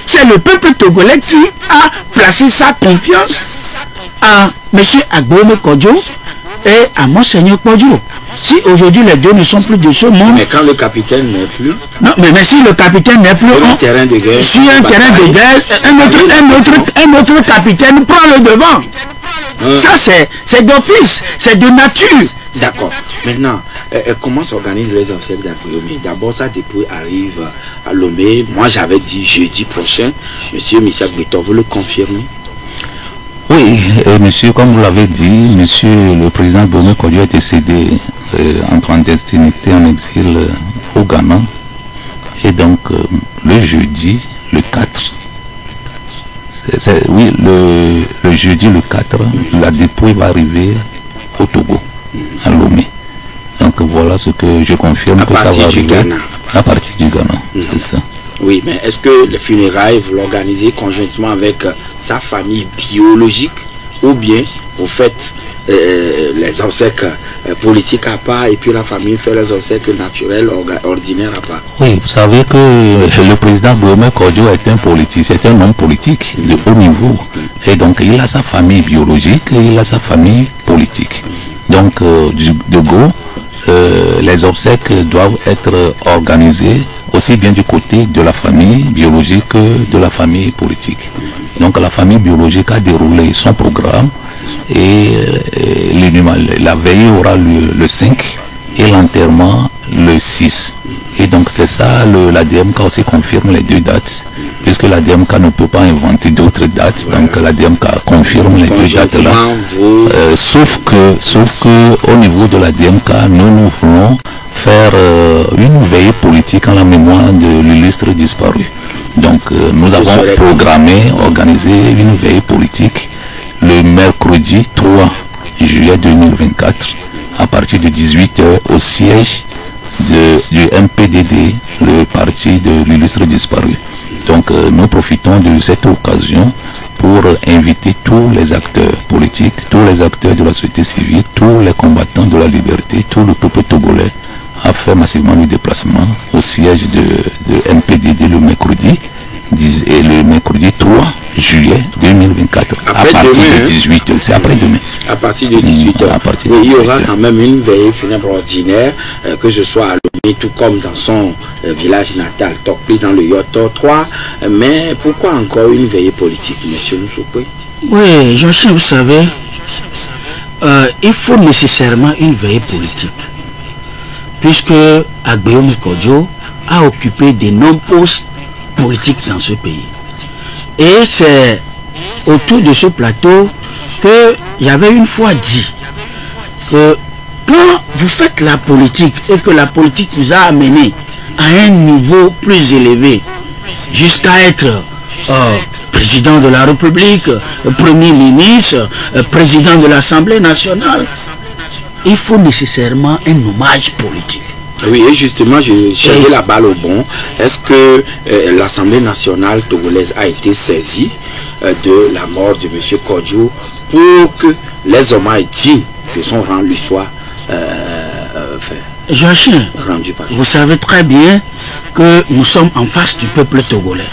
C'est le peuple togolais qui a placé sa confiance à M. Agbéomé Kodjo et à Monseigneur Kodjo. Si aujourd'hui les deux ne sont plus de ce monde... Mais quand le capitaine n'est plus... Non, mais si le capitaine n'est plus... Sur un terrain de guerre... Sur un terrain de guerre, un autre capitaine prend le devant. Ça c'est d'office, c'est de nature. D'accord. Maintenant, comment s'organisent les obsèques d'Agbéomé? D'abord, sa dépouille arrive à Lomé. Moi, j'avais dit jeudi prochain. Monsieur Michel Beton, vous le confirmez? Oui, monsieur, comme vous l'avez dit, monsieur le président Bono Kodjo a été cédé en clandestinité en exil au Ghana. Et donc, le jeudi, le 4, oui, le jeudi, le 4, la dépouille va arriver au Togo, à Lomé. Donc, voilà ce que je confirme que ça va arriver à partir du Ghana. C'est ça. Oui, mais est-ce que les funérailles, vous l'organisez conjointement avec sa famille biologique ou bien vous faites les obsèques politiques à part et puis la famille fait les obsèques naturelles, ordinaires à part? Oui, vous savez que le président Bono Kodjo est un politicien, c'est un homme politique de haut niveau. Et donc, il a sa famille biologique et il a sa famille politique. Donc, de go, les obsèques doivent être organisées aussi bien du côté de la famille biologique que de la famille politique. Donc la famille biologique a déroulé son programme et la veille aura lieu le 5 et l'enterrement le 6. Et donc c'est ça, la DMK aussi confirme les deux dates, puisque la DMK ne peut pas inventer d'autres dates, donc la DMK confirme les deux dates là. Sauf que au niveau de la DMK, nous voulons faire une veillée politique en la mémoire de l'illustre disparu. Donc nous avons organisé une veillée politique le mercredi 3 juillet 2024 à partir de 18h au siège du MPDD, le parti de l'illustre disparu. Donc nous profitons de cette occasion pour inviter tous les acteurs politiques, tous les acteurs de la société civile, tous les combattants de la liberté, tout le peuple togolais à faire massivement le déplacement au siège de MPDD le mercredi 3 juillet 2024 à partir de 18h. C'est après-demain. À partir de 18h. Il y aura quand même une veillée funèbre ordinaire, que ce soit à Lomé, tout comme dans son village natal, Tokpli, dans le Yoto 3. Mais pourquoi encore une veillée politique, monsieur Moussoukoui? Oui, Jean-Charles, vous savez, il faut nécessairement une veillée politique, puisque Agbéomi Kodjo a occupé de nombreux postes politiques dans ce pays. Et c'est autour de ce plateau qu'il y avait une fois dit que quand vous faites la politique et que la politique vous a amené à un niveau plus élevé, jusqu'à être président de la République, premier ministre, président de l'Assemblée nationale, il faut nécessairement un hommage politique. Oui, et justement, je cherchais la balle au bon. Est-ce que l'Assemblée nationale togolaise a été saisie de la mort de M. Kodjo pour que les hommages dignes de son rang lui soient rendus? Vous savez très bien que nous sommes en face du peuple togolais.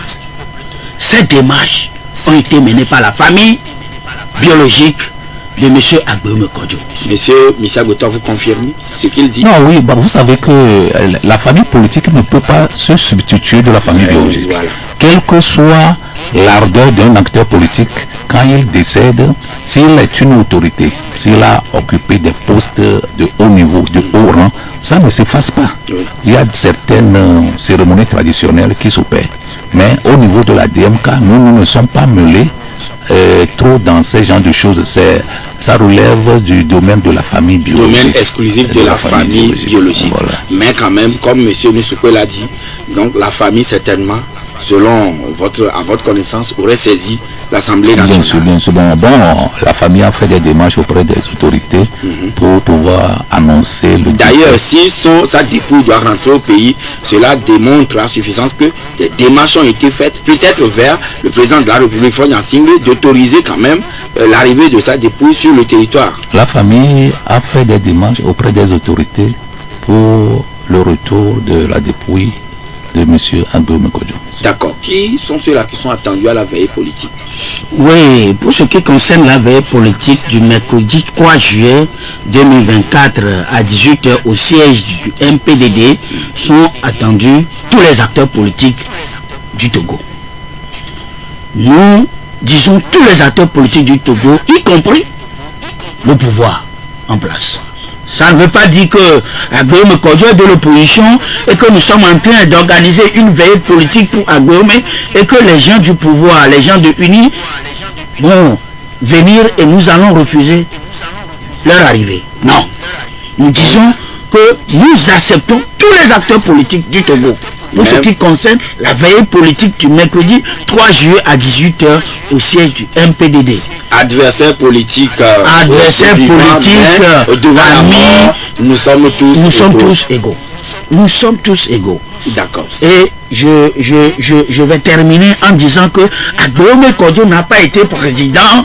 Ces démarches ont été menées par la famille biologique de M. Agbéomi Kodjo. Monsieur Michel Beton, vous confirmez ce qu'il dit? Non, oui, bah, vous savez que la famille politique ne peut pas se substituer de la famille biologique. Voilà. Quelle que soit l'ardeur d'un acteur politique, quand il décède, s'il est une autorité, s'il a occupé des postes de haut niveau, de haut rang, ça ne s'efface pas. Oui. Il y a certaines cérémonies traditionnelles qui s'opèrent. Mais au niveau de la DMK, nous ne sommes pas mêlés trop dans ce genre de choses. Ça relève du domaine de la famille biologique. Domaine exclusif de la famille biologique. Voilà. Mais quand même, comme M. Moussoukoui l'a dit, donc la famille certainement, selon à votre connaissance, aurait saisi l'Assemblée nationale. Bien sûr. Bon, la famille a fait des démarches auprès des autorités pour pouvoir annoncer le décès. D'ailleurs, si sa dépouille doit rentrer au pays, cela démontre à suffisance que des démarches ont été faites, peut-être vers le président de la République, Faure Gnassingbé, d'autoriser quand même l'arrivée de sa dépouille sur le territoire. La famille a fait des démarches auprès des autorités pour le retour de la dépouille de M. Agbéomi Kodjo. D'accord. Qui sont ceux-là qui sont attendus à la veillée politique? Oui, pour ce qui concerne la veillée politique du mercredi 3 juillet 2024 à 18h au siège du MPDD, sont attendus tous les acteurs politiques du Togo. Nous disons tous les acteurs politiques du Togo, y compris le pouvoir en place. Ça ne veut pas dire que Aguillaume Kodjo est de l'opposition et que nous sommes en train d'organiser une veille politique pour Aguillaume et que les gens du pouvoir, les gens de UNI vont venir et nous allons refuser leur arrivée. Non. Nous disons que nous acceptons tous les acteurs politiques du Togo. Pour ce qui concerne la veille politique du mercredi 3 juillet à 18 h au siège du MPDD. Adversaire politique, amis, nous sommes tous égaux. Nous sommes tous égaux. D'accord. Et je vais terminer en disant que Aguillaume Kodjo n'a pas été président,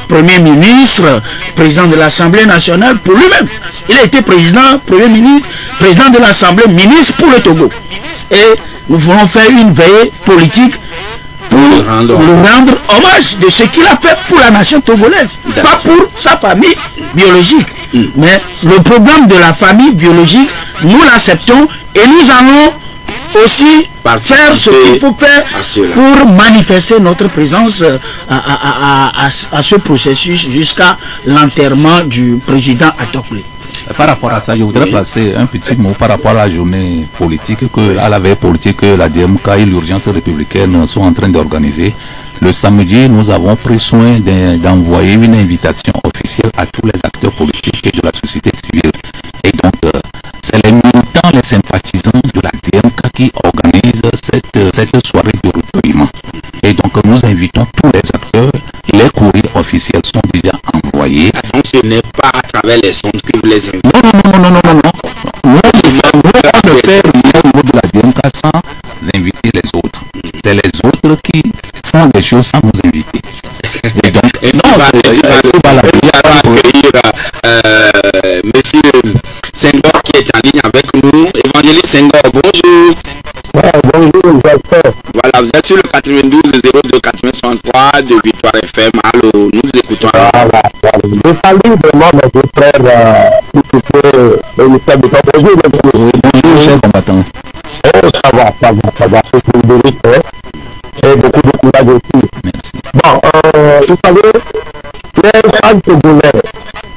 premier ministre, président de l'Assemblée nationale pour lui-même. Il a été président, premier ministre, président de l'Assemblée, ministre pour le Togo. Et nous voulons faire une veille politique pour lui rendre hommage de ce qu'il a fait pour la nation togolaise, pas pour sa famille biologique. Mais le programme de la famille biologique, nous l'acceptons et nous allons aussi faire ce qu'il faut faire pour manifester notre présence à ce processus jusqu'à l'enterrement du président Atokli. Par rapport à ça, je voudrais placer un petit mot par rapport à la journée politique, à la veille politique que la DMK et l'urgence républicaine sont en train d'organiser. Le samedi, nous avons pris soin d'envoyer une invitation officielle à tous les acteurs politiques et de la société civile. Et donc, c'est les militants, les sympathisants de la DMK qui organisent cette soirée de recueillement. Et donc, nous invitons tous les acteurs. Les courriers officiels sont déjà envoyés. Donc, ce n'est pas à travers les sondes que vous les invitez. Non. Nous, on le fait au niveau de la DMK sans inviter les autres. C'est les autres qui font des choses sans nous inviter. Et donc, monsieur Senghor qui est en ligne avec nous. Évangéliste Senghor, bonjour. Bonjour, voilà, vous êtes sur le 92 02 83 de Victoire FM. Allô, nous vous écoutons. Je salue vraiment mes frères le ministère de Bonjour. Bonjour, cher combattant. Oh, ça va, c'est une vérité. Et beaucoup de courage aussi. Merci. Bon, vous savez, les gens togolais,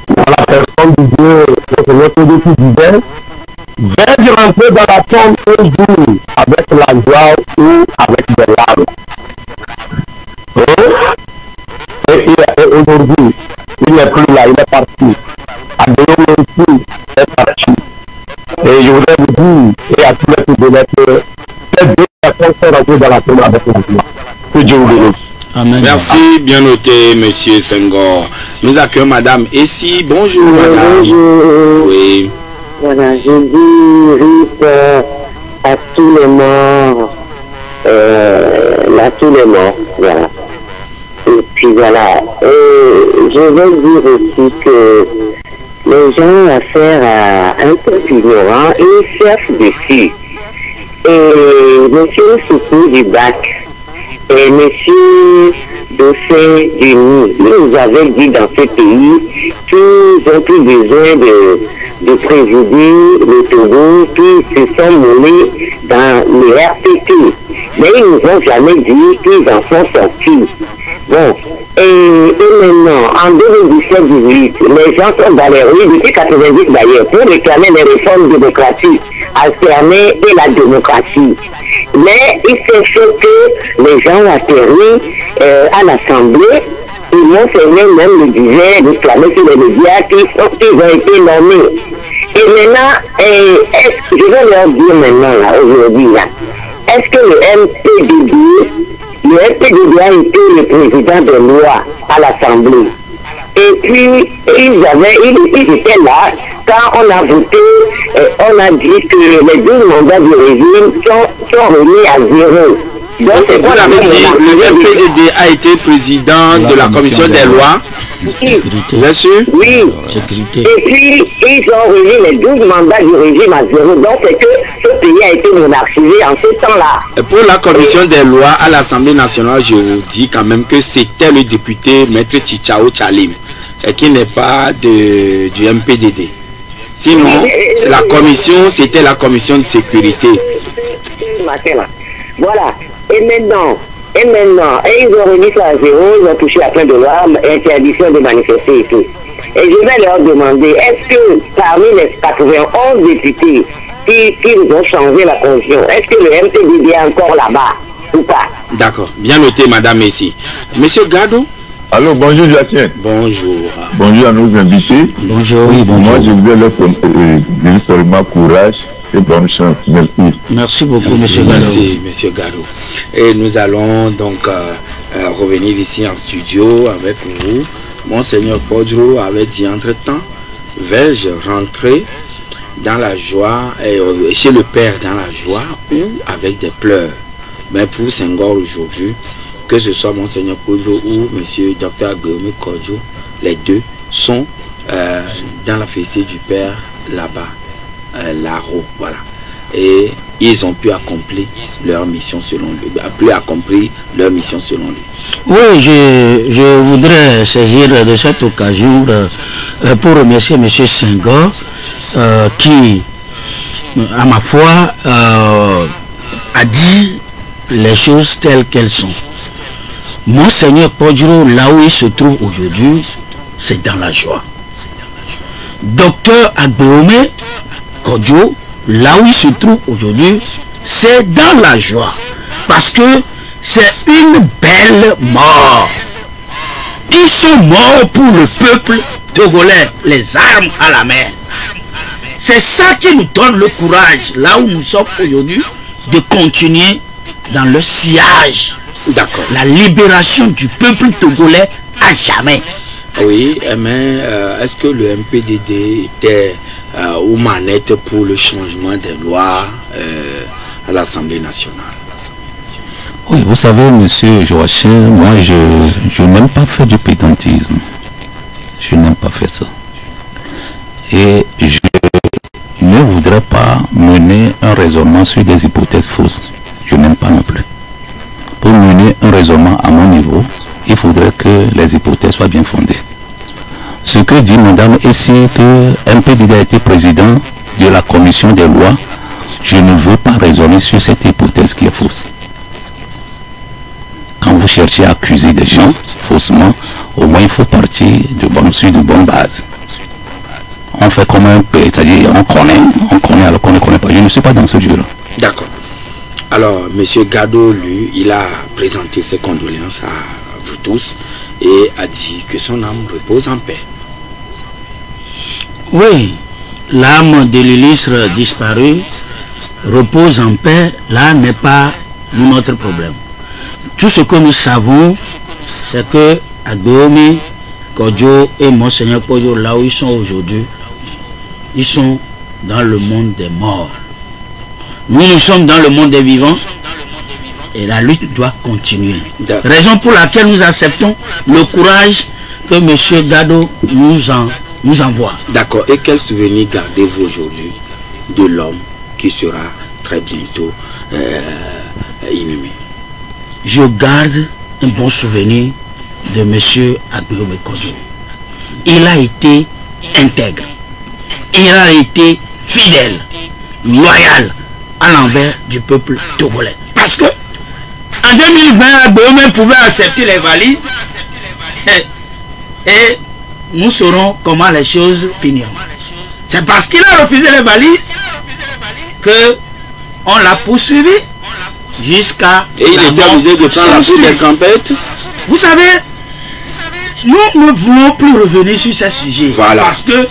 dans la personne du Dieu, le Seigneur Togolais qui disait, vais-je rentrer dans la tombe un jour avec la joie ou avec des larmes. Et aujourd'hui, il n'est plus là, il est parti. Aguillaume aussi est parti. Et je voudrais vous dire, et à tous les Togolais, que ces deux personnes sont rentrées dans la tombe avec la joie. Que Dieu vous bénisse. Amen. Merci, bien noté, monsieur Senghor. Nous accueillons madame Essie. Bonjour, madame. Bonjour. Oui. Voilà, je dis à tous les morts, voilà. Et puis voilà, je vais dire aussi que les gens ont affaire à un peuple ignorant et ils cherchent dessus. Et monsieur Soukou du Bac et monsieur Dauphin du Nid, ils nous avaient dit dans ce pays qu'ils ont plus besoin de présider le Togo, qui se sont menés dans le RTT. Mais ils nous ont jamais dit qu'ils en sont sortis. Bon, et maintenant, en 2017-18, les gens sont dans les rues, depuis 90 d'ailleurs, pour réclamer les réformes démocratiques, alterner et la démocratie. Mais il s'est fait que les gens ont atterri à l'Assemblée. Et Monseigneur même le disait, réclamait sur les médias qu'ils ont été nommés. Et maintenant, je vais leur dire maintenant, là, aujourd'hui, là, est-ce que le MPDD a été le président de loi à l'Assemblée? Et puis, ils étaient là quand on a voté, on a dit que les 12 mandats du régime sont remis à zéro. Donc, vous avez dit le MPDD a été président de la commission des lois. Vous êtes sûr? Oui. Sécurité. Et puis, ils ont remis les 12 mandats du régime à zéro. Donc, c'est que ce pays a été monarchisé en ce temps-là. Pour la commission des lois à l'Assemblée nationale, je vous dis quand même que c'était le député Maître Chichao Chalim, qui n'est pas du MPDD. Sinon, c'est la commission, c'était la commission de sécurité. Voilà. Et maintenant, ils ont remis ça à zéro, ils ont touché à plein de lois, interdiction de manifester et tout. Et je vais leur demander, est-ce que parmi les 91 députés qui nous ont changé la constitution, est-ce que le MPDD est encore là-bas ou pas? D'accord, bien noté, madame Messi. Monsieur Gado? Allô, bonjour Jacien. Bonjour. Bonjour à nos invités. Bonjour. Oui, bonjour. Moi, je voulais leur dire seulement courage et bonne chance. Merci. Merci beaucoup, monsieur Gado. Merci, monsieur Gado. Et nous allons donc revenir ici en studio avec vous. Monseigneur Podro avait dit entre-temps, vais-je rentrer dans la joie, chez le Père dans la joie ou avec des pleurs? Mais pour Senghor aujourd'hui, que ce soit Monseigneur Podro ou Monsieur Dr Guillaume Kodjo, les deux sont dans la fête du Père là-bas, là-haut, voilà. Et ils ont pu accomplir leur mission selon lui, Oui, je voudrais saisir de cette occasion pour remercier M. Senghor qui, à ma foi, a dit les choses telles qu'elles sont. Monseigneur Podro, là où il se trouve aujourd'hui, c'est dans la joie. Docteur Guillaume Kodjo, là où il se trouve aujourd'hui, c'est dans la joie. Parce que c'est une belle mort. Ils sont morts pour le peuple togolais, les armes à la main. C'est ça qui nous donne le courage, là où nous sommes aujourd'hui, de continuer dans le sillage. D'accord. La libération du peuple togolais à jamais. Oui, mais est-ce que le MPDD était aux manettes pour le changement des lois à l'Assemblée nationale? Oui, vous savez, monsieur Joachim, moi je n'aime pas faire du pédantisme. Je n'aime pas faire ça. Et je ne voudrais pas mener un raisonnement sur des hypothèses fausses. Je n'aime pas non plus. Pour mener un raisonnement à mon niveau, il faudrait que les hypothèses soient bien fondées. Ce que dit madame ici, que MPDD a été président de la commission des lois, je ne veux pas raisonner sur cette hypothèse qui est fausse. Quand vous cherchez à accuser des gens faussement, au moins il faut partir sur de bonnes bases. On fait comme un peu, c'est-à-dire on connaît alors qu'on ne connaît pas. Je ne suis pas dans ce jeu-là. D'accord. Alors, M. Gado, lui, il a présenté ses condoléances à vous tous et a dit que son âme repose en paix. Oui, l'âme de l'illustre disparu repose en paix. Là n'est pas notre problème. Tout ce que nous savons, c'est que Guillaume Kodjo et Monseigneur Podjo, là où ils sont aujourd'hui, ils sont dans le monde des morts. Nous sommes dans le monde des vivants et la lutte doit continuer. Raison pour laquelle nous acceptons le courage que M. Gado nous envoie. D'accord. Et quel souvenir gardez-vous aujourd'hui de l'homme qui sera très bientôt inhumé? Je garde un bon souvenir de M. Guillaume Kodjo. Il a été intègre. Il a été fidèle, loyal à l'envers du peuple togolais. Parce que en 2020, Guillaume pouvait accepter les valises et nous saurons comment les choses finiront. C'est parce qu'il a refusé les valises que on l'a poursuivi jusqu'à... Et il était obligé de prendre la route d'escampette. Vous savez, nous ne voulons plus revenir sur ce sujet. Voilà. Parce que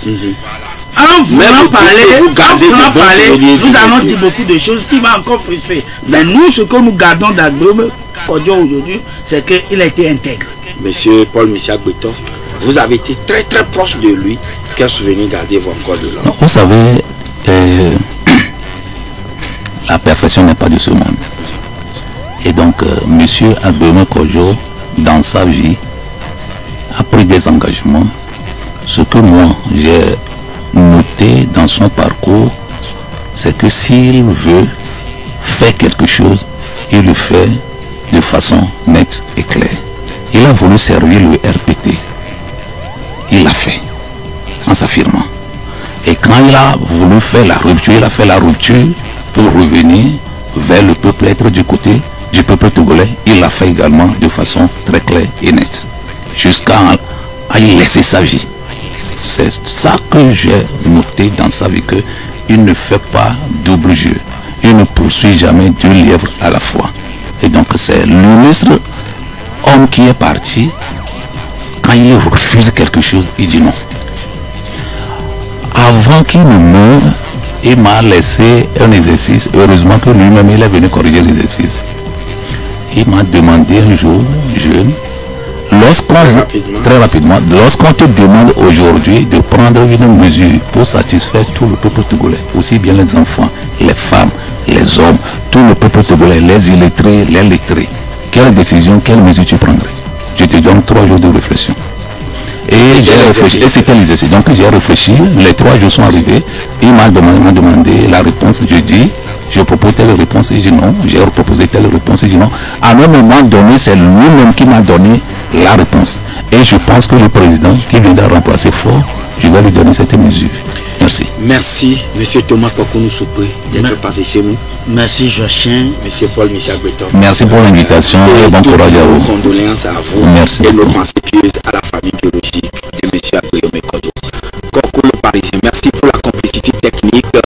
en voulant parler, nous allons dire beaucoup de choses qui vont encore frustrer. Mais nous, ce que nous gardons d'Guillaume Kodjo aujourd'hui, c'est qu'il a été intègre. Monsieur Paul Michel Beton, vous avez été très très proche de lui. Quel souvenir gardez-vous encore de l'homme? Vous savez, la perfection n'est pas de ce monde. Et donc, monsieur Guillaume Kodjo, dans sa vie, a pris des engagements. Ce que moi, j'ai noté dans son parcours, c'est que s'il veut faire quelque chose, il le fait de façon nette et claire. Il a voulu servir le RPT. Il l'a fait en s'affirmant. Et quand il a voulu faire la rupture, il a fait la rupture pour revenir vers le peuple, être du côté du peuple togolais. Il l'a fait également de façon très claire et nette, jusqu'à y laisser sa vie C'est ça que j'ai noté dans sa vie, qu'il ne fait pas double jeu. Il ne poursuit jamais deux lièvres à la fois. Et donc c'est l'illustre homme qui est parti. Quand il refuse quelque chose, il dit non. Avant qu'il ne meure, il m'a laissé un exercice. Heureusement que lui-même, il est venu corriger l'exercice. Il m'a demandé un jour, jeune, très rapidement, lorsqu'on te demande aujourd'hui de prendre une mesure pour satisfaire tout le peuple togolais, aussi bien les enfants, les femmes, les hommes, tout le peuple togolais, les illettrés, les lettrés, quelle décision, quelle mesure tu prendrais? Je te donne 3 jours de réflexion. Et j'ai réfléchi, et c'était l'exercice. Donc j'ai réfléchi, les 3 jours sont arrivés, il m'a demandé la réponse, je dis, je propose telle réponse, il dit non, j'ai proposé telle réponse, il dit non. À un moment donné, c'est lui-même qui m'a donné la réponse. Et je pense que le président qui viendra remplacer Fort, je vais lui donner cette mesure. Merci. Merci, M. Thomas Kwakonou Soupé, d'être passé chez nous. Merci, Joachim. M. Paul Michel Breton. Merci pour l'invitation et bon courage à vous. Condoléances à vous. Merci et beaucoup. nos pensées pieuses à la famille biologique de M. Abreu Mekodo. Koko le Parisien, merci pour la complicité technique.